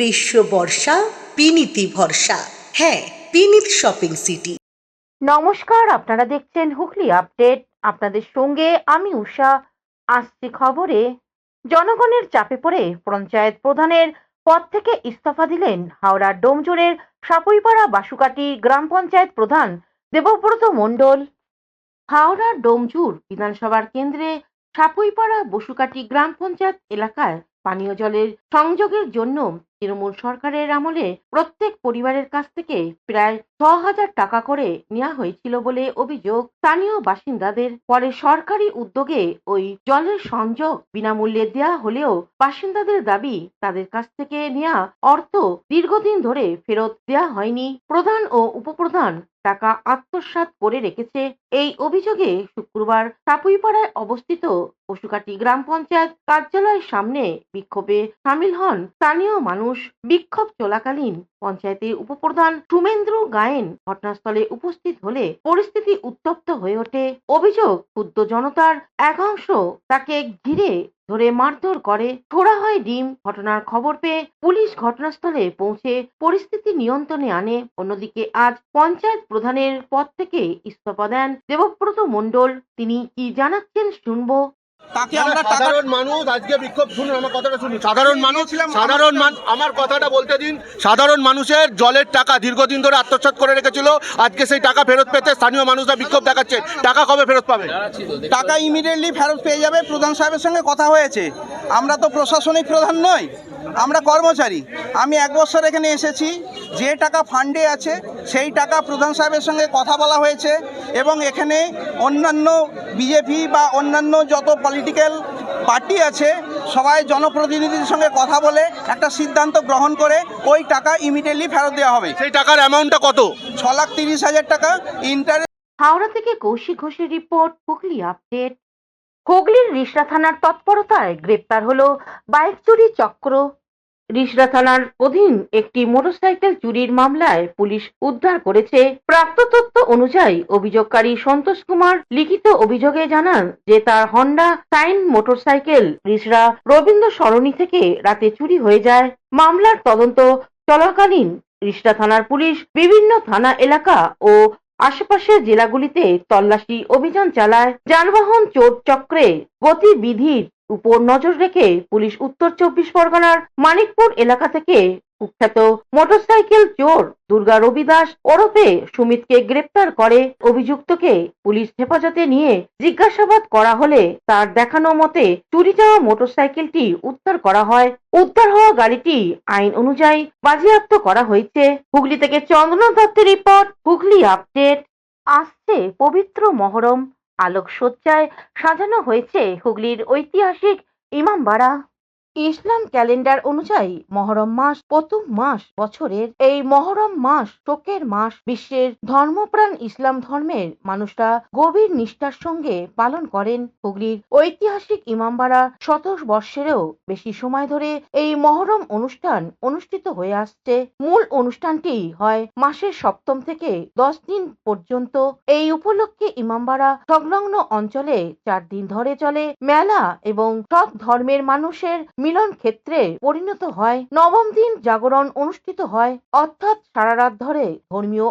গ্রীষ্ম বর্ষা বিনীতি ভরসা। হ্যাঁ, বিনীত শপিং সিটি। নমস্কার, আপনারা দেখছেন হুগলি আপডেট। আপনাদের সঙ্গে আমি উষা। আসছি খবরে। জনগণের চাপে পড়ে পঞ্চায়েত প্রধানের পদ থেকে ইস্তফা দিলেন হাওড়ার ডোমজুড়ের সাপুইপাড়া বাসুকাটি গ্রাম পঞ্চায়েত প্রধান দেবব্রত মণ্ডল। হাওড়ার ডোমজুর বিধানসভার কেন্দ্রে সাপুইপাড়া বসুকাটি গ্রাম পঞ্চায়েত এলাকায় পানীয় জলের সংযোগের জন্য তৃণমূল সরকারের আমলে প্রত্যেক পরিবারের কাছ থেকে প্রায় ৬,০০০ টাকা করে নেওয়া হয়েছিল বলে অভিযোগ স্থানীয় বাসিন্দাদের। পরে সরকারি উদ্যোগে ওই জলের সংযোগ বিনামূল্যে দেওয়া হলেও বাসিন্দাদের দাবি তাদের কাছ থেকে নেওয়া অর্থ দীর্ঘদিন ধরে ফেরত দেওয়া হয়নি। প্রধান ও উপপ্রধান টাকা আত্মসাৎ করে রেখেছে। এই অভিযোগে শুক্রবার সাপুইপাড়ায় অবস্থিত পশুকাটি গ্রাম পঞ্চায়েত কার্যালয়ের সামনে বিক্ষোভে সামিল হন স্থানীয় মানুষ। বিক্ষোভ চলাকালীন পঞ্চায়েতের উপপ্রধান সুমেন্দ্র গায়েন ঘটনাস্থলে উপস্থিত হলে পরিস্থিতি উত্তপ্ত হয়ে ওঠে। অভিযোগ, ক্ষুব্ধ জনতার একাংশ তাকে ঘিরে ধরে মারধর করে, ছোড়া হয় ডিম। ঘটনার খবর পেয়ে পুলিশ ঘটনাস্থলে পৌঁছে পরিস্থিতি নিয়ন্ত্রণে আনে। অন্যদিকে আজ পঞ্চায়েত প্রধানের পদ থেকে ইস্তফা দেন দেবব্রত মণ্ডল। তিনি কি জানাচ্ছেন শুনবো। তাকে আমরা সাধারণ মানুষ আজকে বিক্ষোভ, শুনুন আমার কথাটা শুনুন। আমার কথাটা বলতে দিন। সাধারণ মানুষের জলের টাকা দীর্ঘদিন ধরে আত্মসাৎ করে রেখেছিল, আজকে সেই টাকা ফেরত পেতে স্থানীয় মানুষরা বিক্ষোভ দেখাচ্ছে। টাকা কবে ফেরত পাবে? টাকা ইমিডিয়েটলি ফেরত পেয়ে যাবে। প্রধান সাহেবের সঙ্গে কথা হয়েছে। আমরা তো প্রশাসনিক প্রধান নই, আমরা কর্মচারী। আমি 1 বছর এখানে এসেছি। যে টাকা ফান্ডে আছে সেই টাকা প্রধান সাহেবের সঙ্গে কথা বলা হয়েছে এবং এখানে অন্যান্য বিজেপি বা অন্যান্য যত পলিটিক্যাল পার্টি আছে সবাই জনপ্রতিনিধিদের সঙ্গে কথা বলে একটা সিদ্ধান্ত গ্রহণ করে ওই টাকা ইমিডিয়েটলি ফেরত দেওয়া হবে। সেই টাকার অ্যামাউন্টটা কত? 6,30,000 টাকা। ইন্টারেস্ট। হাওড়া থেকে কৌশিক ঘোষের রিপোর্ট, হুগলি আপডেট। হুগলির রিষড়া থানার তৎপরতায় গ্রেপ্তার হলো বাইক চুরি চক্র। রিষড়া থানার অধীন একটি মোটরসাইকেল চুরির মামলায় পুলিশ উদ্ধার করেছে। প্রাপ্ত তথ্য অনুযায়ী অভিযোগকারী সন্তোষ কুমার লিখিত অভিযোগে জানান যে তার Honda Shine motorcycle Rishra Rabindra Sarani থেকে রাতে চুরি হয়ে যায়। মামলার তদন্ত চলাকালীন রিষড়া থানার পুলিশ বিভিন্ন থানা এলাকা ও আশেপাশের জেলাগুলিতে তল্লাশি অভিযান চালায়। যানবাহন চোর চক্রে গতিবিধির উপর নজর রেখে পুলিশ উত্তর 24 পরগনার মানিকপুর এলাকা থেকে কুখ্যাত মোটরসাইকেল চোর দুর্গা রবি দাস ওরফে সুমিতকে গ্রেপ্তার করে। অভিযুক্তকে পুলিশ হেফাজতে নিয়ে জিজ্ঞাসাবাদ করা হলে তার দেখানো মতে চুরি যাওয়া মোটরসাইকেলটি উদ্ধার করা হয়। উদ্ধার হওয়া গাড়িটি আইন অনুযায়ী বাজেয়াপ্ত করা হয়েছে। হুগলি থেকে চন্দনা দত্তের রিপোর্ট, হুগলি আপডেট। আসছে পবিত্র মহরম। আলোকসজ্জায় সাজানো হয়েছে হুগলির ঐতিহাসিক ইমামবাড়া। ইসলাম ক্যালেন্ডার অনুযায়ী মহরম মাস প্রথম মাস বছরের। এই মহরম মাস শোকের মাস। বিশ্বের ধর্মপ্রাণ ইসলাম ধর্মের মানুষরা গভীর নিষ্ঠার সঙ্গে পালন করেন। হুগলির ঐতিহাসিক ইমামবাড়া ১৭ বর্ষেরও বেশি সময় ধরে এই মহরম অনুষ্ঠান অনুষ্ঠিত হয়ে আসছে। মূল অনুষ্ঠানটি হয় মাসের ৭ম থেকে 10 দিন পর্যন্ত। এই উপলক্ষে ইমামবাড়া সংলগ্ন অঞ্চলে 4 দিন ধরে চলে মেলা এবং সব ধর্মের মানুষের মিলন ক্ষেত্রে পরিণত হয়। নবম দিন জাগরণ অনুষ্ঠিত হয়, অর্থাৎ সারা রাত ধরে ধর্মীয়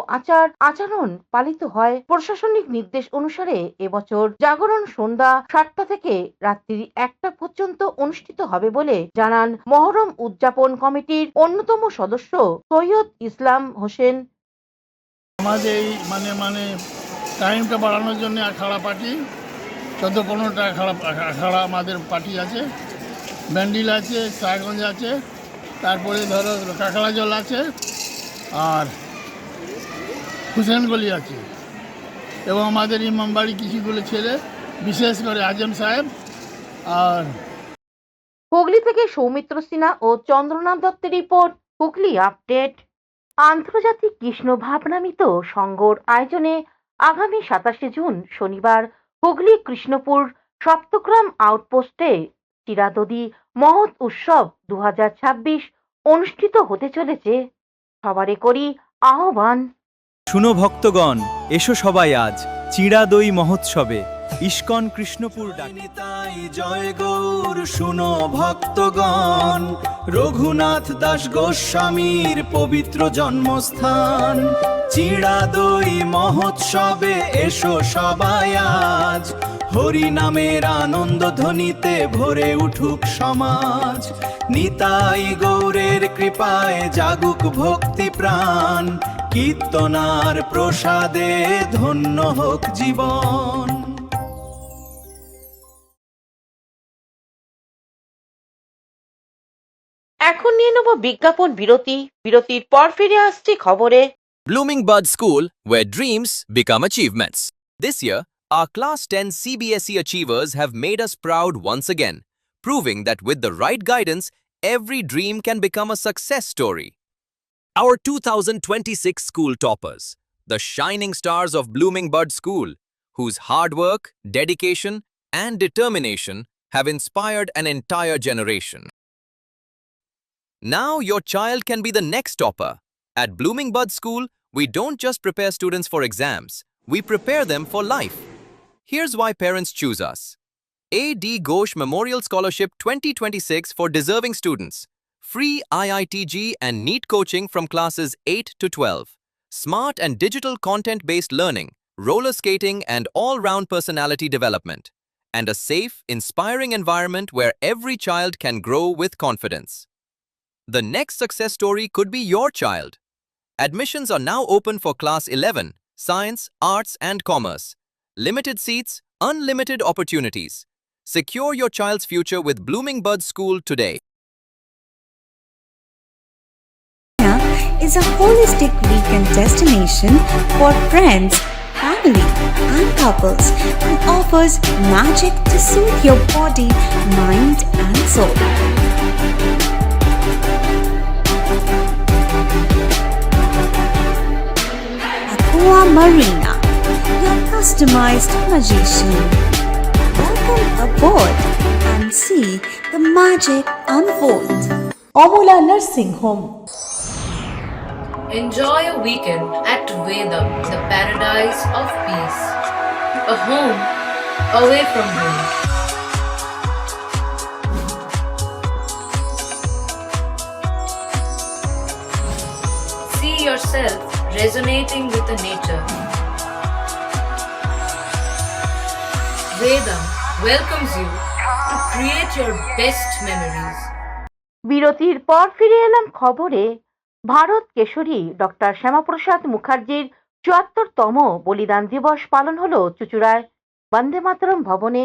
আচরণ পালিত হয়। প্রশাসনিক নির্দেশ অনুসারে এবছর জাগরণ সন্ধ্যা 7টা থেকে রাত্রি 1টা পর্যন্ত অনুষ্ঠিত হবে বলে জানান মহরম উদযাপন কমিটির অন্যতম সদস্য সৈয়দ ইসলাম হোসেন। আমাদের এই মানে টাইমটা বাড়ানোর জন্য আখাড়া পার্টি 14-15টা আখাড়া আমাদের পার্টি আছে। ব্যান্ডিল আছে, সাহেবগঞ্জ আছে, তারপরে ধরো কাঁকড়া জল আছে আর হুসেনগলি আছে এবং আমাদের ইমামবাড়ি কিছুগুলো ছেলে, বিশেষ করে আজম সাহেব। আর হুগলি থেকে সৌমিত্র সিনহা ও চন্দ্রনাথ দত্তের রিপোর্ট, হুগলি আপডেট। আন্তর্জাতিক কৃষ্ণ ভাবনামিত সংঘর আয়োজনে আগামী 27শে জুন শনিবার হুগলি কৃষ্ণপুর সপ্তগ্রাম আউটপোস্টে চিরাদদি মহৎ উৎসব 2026 অনুষ্ঠিত হতে চলেছে। সবারে করি আহ্বান। শুনো ভক্তগণ, এসো সবাই আজ চিরাদই মহোৎসবে। ইস্কন কৃষ্ণপুর ডাকে। তাই জয় গৌর শুনো ভক্তগণ, রঘুনাথ দাস গোস্বামীর পবিত্র জন্মস্থান, চিড়াদই মহোৎসবে এসো সবাই আজ, হরি নামের আনন্দ ধ্বনিতে ভরে উঠুক সমাজ, নিতাই গৌরের কৃপায় জাগুক ভক্তি প্রাণ, কীর্তনার প্রসাদে ধন্য হোক জীবন। এখন নিয়ে নেব বিজ্ঞাপন বিরতি। বিরতির পর ফিরে আসছি খবরে। Blooming Bud School, where dreams become achievements. This year, our Class 10 CBSE achievers have made us proud once again, proving that with the right guidance, every dream can become a success story. Our 2026 school toppers, the shining stars of Blooming Bud School, whose hard work, dedication, and determination have inspired an entire generation. Now your child can be the next topper. At Blooming Bud School, we don't just prepare students for exams, we prepare them for life. Here's why parents choose us. A.D. Ghosh Memorial Scholarship 2026 for deserving students. Free IITG and NEET coaching from classes 8 to 12. Smart and digital content-based learning, roller skating and all-round personality development. And a safe, inspiring environment where every child can grow with confidence. The next success story could be your child. Admissions are now open for Class 11, Science, Arts and Commerce. Limited seats, unlimited opportunities. Secure your child's future with Blooming Bud School today. Is a holistic weekend destination for friends, family and couples and offers magic to soothe your body, mind and soul. Aqua Marina, your customized magician. Welcome aboard and see the magic unfold. Amala nursing home. Enjoy a weekend at Vedam, the paradise of peace. A home away from home. See yourself resonating with the nature. Vedam welcomes you to create your best memories. বিরতির পর ফিরে এলাম খবরে। Bharat Keshari doctor Shyamaprasad মুখার্জির ৭৪তম বলিদান দিবস পালন হলো চুঁচুড়ায় বন্দে মাতরম ভবনে।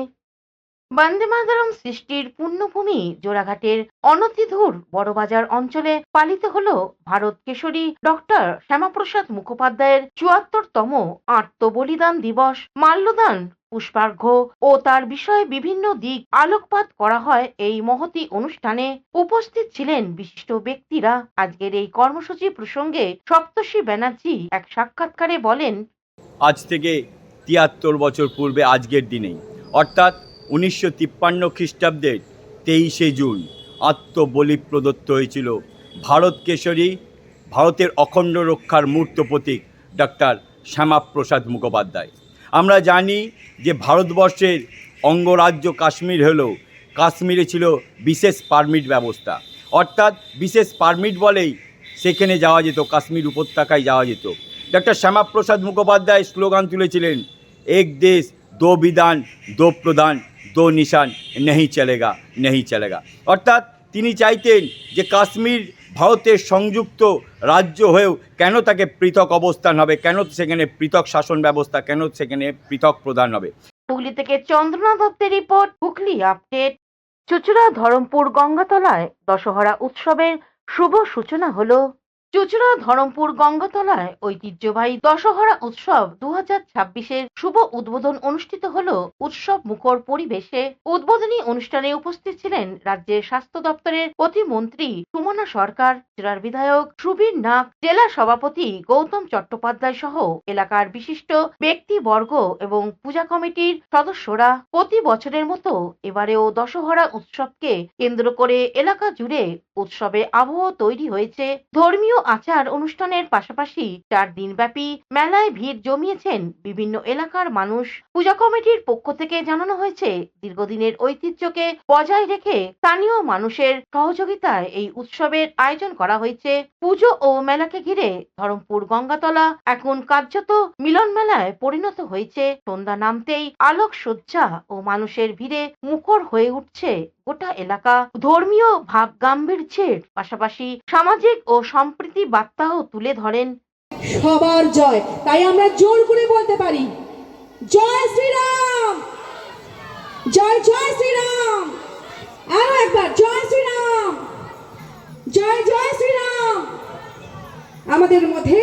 বন্দে মাতরম সৃষ্টির পুণ্যভূমি জোড়াঘাটের অনতিদূর বড়বাজার অঞ্চলে পালিত হলো ভারত কেশরী ডক্টর শ্যামাপ্রসাদ মুখোপাধ্যায়ের ৭৪তম আত্মবলিদান দিবস। মাল্যদান, পুষ্পার্ঘ্য ও তার বিষয়ে বিভিন্ন দিক আলোকপাত করা হয় এই মহতী অনুষ্ঠানে। উপস্থিত ছিলেন বিশিষ্ট ব্যক্তিরা। আজকের এই কর্মসূচি প্রসঙ্গে সপ্তর্ষি ব্যানার্জি এক সাক্ষাৎকারে বলেন, আজ থেকে ৭৩ বছর পূর্বে আজকের দিনেই অর্থাৎ ১৯৫৩ খ্রিস্টাব্দের ২৩শে জুন আত্মবলি প্রদত্ত হয়েছিল ভারত কেশরী, ভারতের অখণ্ড রক্ষার মূর্ত প্রতীক ডক্টর শ্যামাপ্রসাদ মুখোপাধ্যায়। আমরা জানি যে ভারতবর্ষের অঙ্গরাজ্য কাশ্মীর হলেও কাশ্মীরে ছিল বিশেষ পারমিট ব্যবস্থা, অর্থাৎ বিশেষ পারমিট বলেই সেখানে যাওয়া যেত, কাশ্মীর উপত্যকায় যাওয়া যেত। ডক্টর শ্যামাপ্রসাদ মুখোপাধ্যায় স্লোগান তুলেছিলেন, এক দেশ দো বিধান দো প্রধান দো নিশান নেহি চলেগা নেহি চলেগা। অর্থাৎ তিনি চাইতেন যে কাশ্মীর ভারতের সংযুক্ত রাজ্য হয়েও কেন তাকে পৃথক অবস্থান হবে, কেন সেখানে পৃথক শাসন ব্যবস্থা, কেন সেখানে পৃথক প্রধান হবে। হুগলি থেকে চন্দ্রনাথ দত্তের রিপোর্ট, হুগলি আপডেট। চুঁচুড়া ধরমপুর গঙ্গাতলায় দশহরা উৎসবের শুভ সূচনা হলো। চুঁচুড়া ধরমপুর গঙ্গাতলায় ঐতিহ্যবাহী দশহরা উৎসব 2026-এর শুভ উদ্বোধন অনুষ্ঠিত হলো উৎসব মুখর পরিবেশে। উদ্বোধনী অনুষ্ঠানে উপস্থিত ছিলেন রাজ্যের স্বাস্থ্য দপ্তরের প্রতিমন্ত্রী সুমনা সরকার, জেলার বিধায়ক সুবীর নাগ, জেলা সভাপতি গৌতম চট্টোপাধ্যায় সহ এলাকার বিশিষ্ট ব্যক্তিবর্গ এবং পূজা কমিটির সদস্যরা। প্রতি বছরের মতো এবারেও দশহরা উৎসবকে কেন্দ্র করে এলাকা জুড়ে উৎসবে আবহ তৈরি হয়েছে। ধর্মীয় আচার অনুষ্ঠানের পাশাপাশি 4 দিনব্যাপী মেলায় ভিড় জমিয়েছেন বিভিন্ন এলাকার মানুষ। পূজা কমিটির পক্ষ থেকে জানানো হয়েছে, দীর্ঘদিনের ঐতিহ্যকে বজায় রেখে স্থানীয় মানুষের সহযোগিতায় এই উৎসবের আয়োজন করা হয়েছে। পুজো ও মেলাকে ঘিরে ধরমপুর গঙ্গাতলা এখন কার্যত মিলন মেলায় পরিণত হয়েছে। সন্ধ্যা নামতেই আলোকসজ্জা ও মানুষের ভিড়ে মুখর হয়ে উঠছে গোটা এলাকা। ধর্মীয় ভাব গাম্ভীর্যের পাশাপাশি সামাজিক ও সম্প্রীতি বার্তাও তুলে ধরেন। সবার জয়, তাই আমরা জোর করে বলতে পারি, জয় শ্রীরাম, জয় জয় শ্রীরাম, আরো একবার জয় শ্রীরাম, জয় জয় শ্রীরাম। আমাদের মধ্যে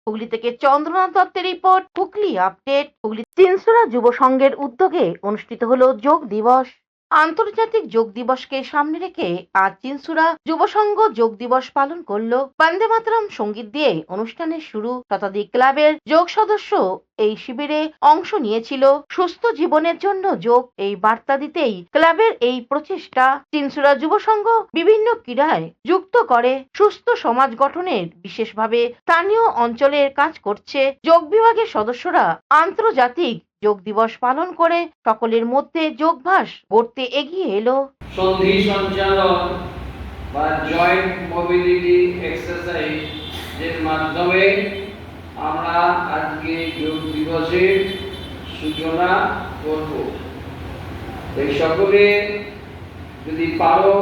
হুগলি থেকে চন্দ্রনাথ দত্তের রিপোর্ট, হুগলি আপডেট। হুগলি চিনসুরা যুব সংঘের উদ্যোগে অনুষ্ঠিত হলো যোগ দিবস। আন্তর্জাতিক যোগ দিবসকে সামনে রেখে আজ চিনসুরা যুব সংঘ যোগ দিবস পালন করলো। বন্দে মাতরম সঙ্গীত দিয়ে অনুষ্ঠানের শুরু। শতাধিক ক্লাবের যোগ সদস্য এই শিবিরে অংশ নিয়েছিল। সুস্থ জীবনের জন্য যোগ, এই বার্তা দিতেই ক্লাবের এই প্রচেষ্টা। চিনসুরা যুব সংঘ বিভিন্ন ক্রীড়ায় যুক্ত করে সুস্থ সমাজ গঠনের বিশেষভাবে স্থানীয় অঞ্চলের কাজ করছে। যোগ বিভাগের সদস্যরা আন্তর্জাতিক যোগ দিবস পালন করে সকলের মধ্যে যোগভ্যাস গড়তে এগিয়ে এলো। সন্ধি সঞ্চালন বা জয়েন্ট মোবিলিটি এক্সারসাইজ এর মাধ্যমে আমরা আজকে যোগ দিবসের সূচনা করব। এই সকলে যদি পারো।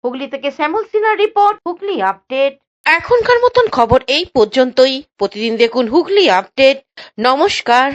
হুগলি থেকে শ্যামল সিনহার রিপোর্ট, হুগলি আপডেট। এখনকার মতন খবর এই পর্যন্তই। প্রতিদিন দেখুন হুগলি আপডেট। নমস্কার।